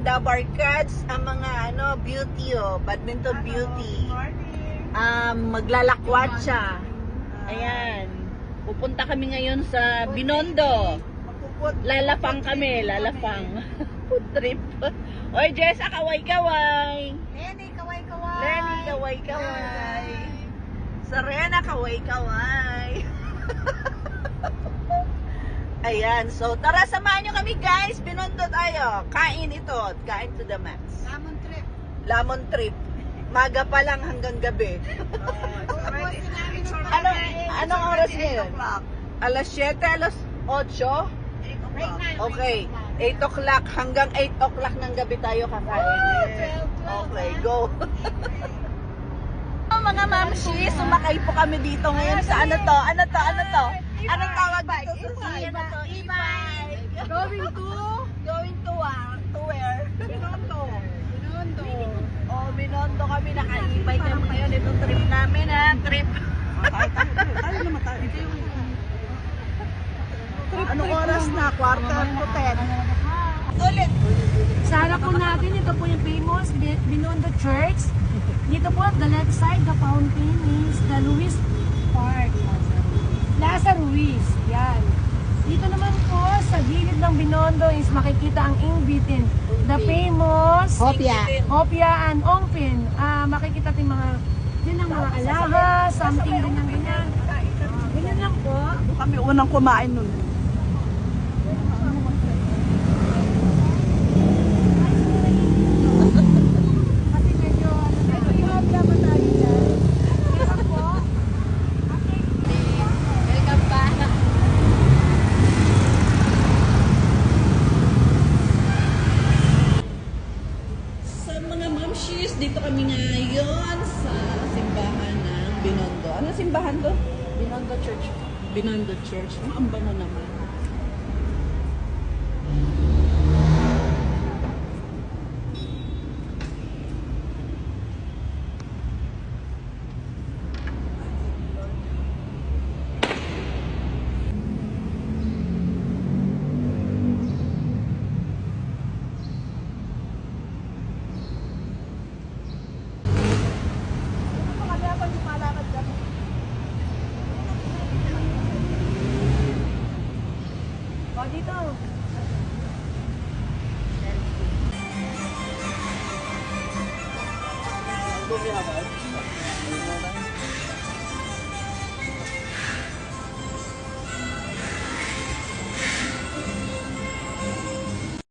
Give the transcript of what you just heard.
Dabar Cats, ang mga beauty, badminton beauty. Maglalakwatsa. Ayan. Pupunta kami ngayon sa Binondo. Lalapang kami, lalapang. Food trip. Oy, Jessa, kaway-kaway. Lenny, kaway-kaway. Lenny, kaway-kaway. Serena, kaway-kaway. Ayan, so tara, samahan nyo kami guys. Binondo tayo. Kain ito. Kain to the max. Lamon trip. Lamon trip. Maga pa lang hanggang gabi. Anong oras ngayon? Alas 7, alas 8? Okay. 8 o'clock hanggang 8 o'clock ng gabi tayo kakain. Okay, go. Mga mamshi, sumakay po kami dito ngayon sa ano to? Anong tawag dito sa e-bike? Going to where? Binondo. Oh, Binondo kami, naka-e-bike kami ngayon. Itong trip namin trip. Tayo naman tayo. Anong oras na? 9:45. Ulit. Sa harap po natin, ito po yung famous Binondo Church. Dito po, the left side, the fountain is the Luis Park. Plaza Ruiz. Yan. Dito naman po, sa gilid ng Binondo is makikita ang Ingbitin. The famous Hopia and Ongpin. Makikita din mga, din ang mga alahas, something din ng ganyan. Ganyan lang po. Kami unang kumain nun. Kasi medyo, ihobya ba tayo dyan? Yan po. Okay. Welcome back. Sa mga mamshis, dito kami ngayon sa simbahan ng Binondo. Ano simbahan to? Binondo Church. Binondo Church. Ang bango naman. O, dito. Bumiyabas.